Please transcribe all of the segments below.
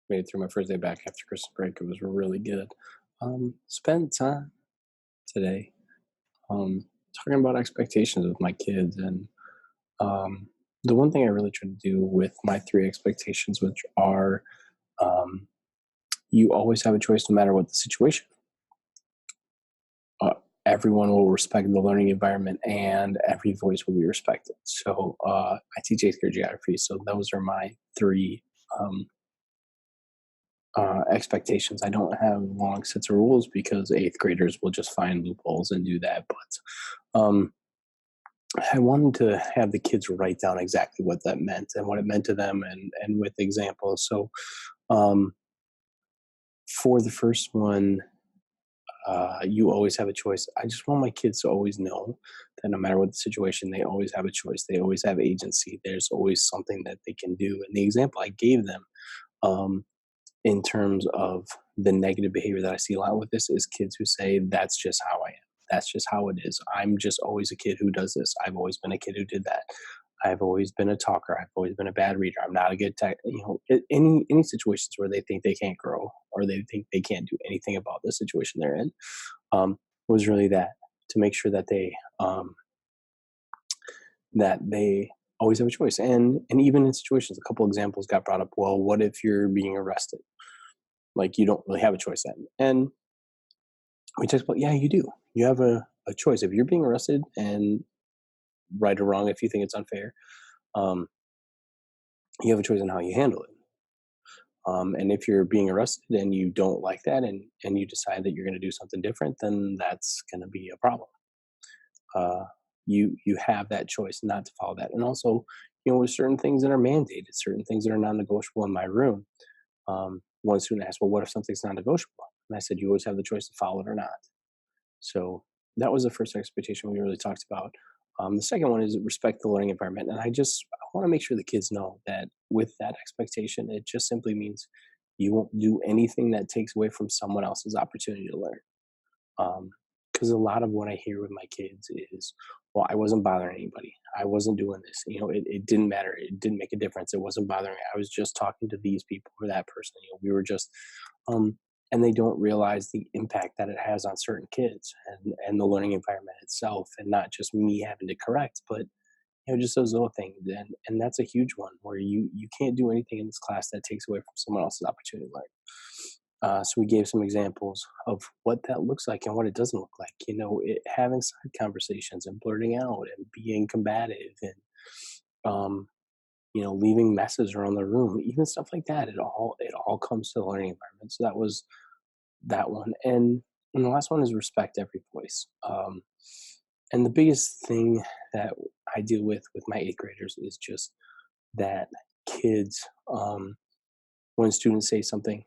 Made it through my first day back after Christmas break. It was really good. Spent time today talking about expectations with my kids, and um, the one thing I really try to do with my three expectations, which are um, you always have a choice no matter what the situation. Uh, Everyone will respect the learning environment, and every voice will be respected. So I teach eighth grade geography, so those are my three um, expectations. I don't have long sets of rules because eighth graders will just find loopholes and do that. But I wanted to have the kids write down exactly what that meant and what it meant to them, and with examples. So um, for the first one, you always have a choice. I just want my kids to always know that no matter what the situation, they always have a choice. They always have agency. There's always something that they can do. And the example I gave them, um, in terms of the negative behavior that I see a lot with this, is kids who say, "That's just how I am. That's just how it is. I'm just always a kid who does this. I've always been a kid who did that. I've always been a talker. I've always been a bad reader. I'm not a good tech." Any situations where they think they can't grow or they think they can't do anything about the situation they're in, um, was really that, to make sure that they always have a choice. And even in situations, a couple examples got brought up. Well, what if you're being arrested? Like, you don't really have a choice then. And we talked about, yeah, you do. You have a choice. If you're being arrested, and right or wrong, if you think it's unfair, um, you have a choice on how you handle it. And if you're being arrested and you don't like that, and you decide that you're going to do something different, then that's going to be a problem. Uh, you have that choice not to follow that. And also, with certain things that are mandated, certain things that are non-negotiable in my room. One student asked, "Well, what if something's non-negotiable?" And I said, "You always have the choice to follow it or not." So that was the first expectation we really talked about. The second one is respect the learning environment, and I want to make sure the kids know that with that expectation, it just simply means you won't do anything that takes away from someone else's opportunity to learn. Because a lot of what I hear with my kids is, "Well, I wasn't bothering anybody. I wasn't doing this. It didn't matter. It didn't make a difference. It wasn't bothering me. I was just talking to these people or that person. We were just," um, and they don't realize the impact that it has on certain kids, and the learning environment itself, and not just me having to correct, but just those little things. And that's a huge one where you can't do anything in this class that takes away from someone else's opportunity to learn. So we gave some examples of what that looks like and what it doesn't look like. Having side conversations and blurting out and being combative, and um, leaving messes around the room, even stuff like that. It all comes to the learning environment. So that was that one, and the last one is respect every voice. And the biggest thing that I deal with my eighth graders is just that kids, when students say something,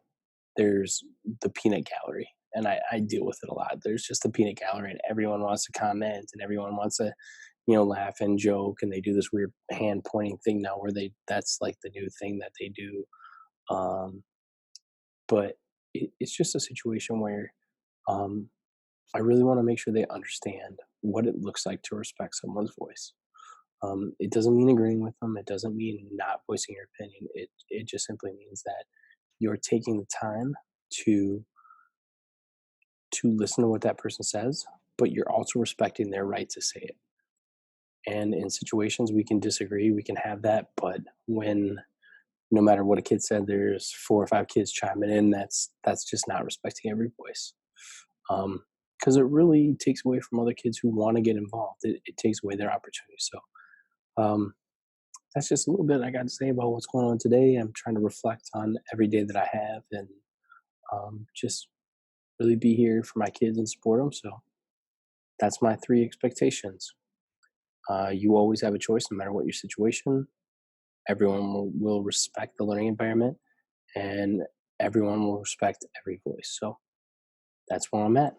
there's the peanut gallery, and I deal with it a lot. There's just the peanut gallery, and everyone wants to comment, and everyone wants to, laugh and joke, and they do this weird hand pointing thing now where that's like the new thing that they do. Um, but it's just a situation where um, I really want to make sure they understand what it looks like to respect someone's voice. It doesn't mean agreeing with them. It doesn't mean not voicing your opinion. It just simply means that you're taking the time to listen to what that person says, but you're also respecting their right to say it. And in situations we can disagree, we can have that, but when no matter what a kid said, there's four or five kids chiming in, that's just not respecting every voice. Because it really takes away from other kids who want to get involved. It takes away their opportunity. So um, that's just a little bit I got to say about what's going on today. I'm trying to reflect on every day that I have, and just really be here for my kids and support them. So that's my three expectations. You always have a choice, no matter what your situation. Everyone will respect the learning environment, and everyone will respect every voice. So that's where I'm at.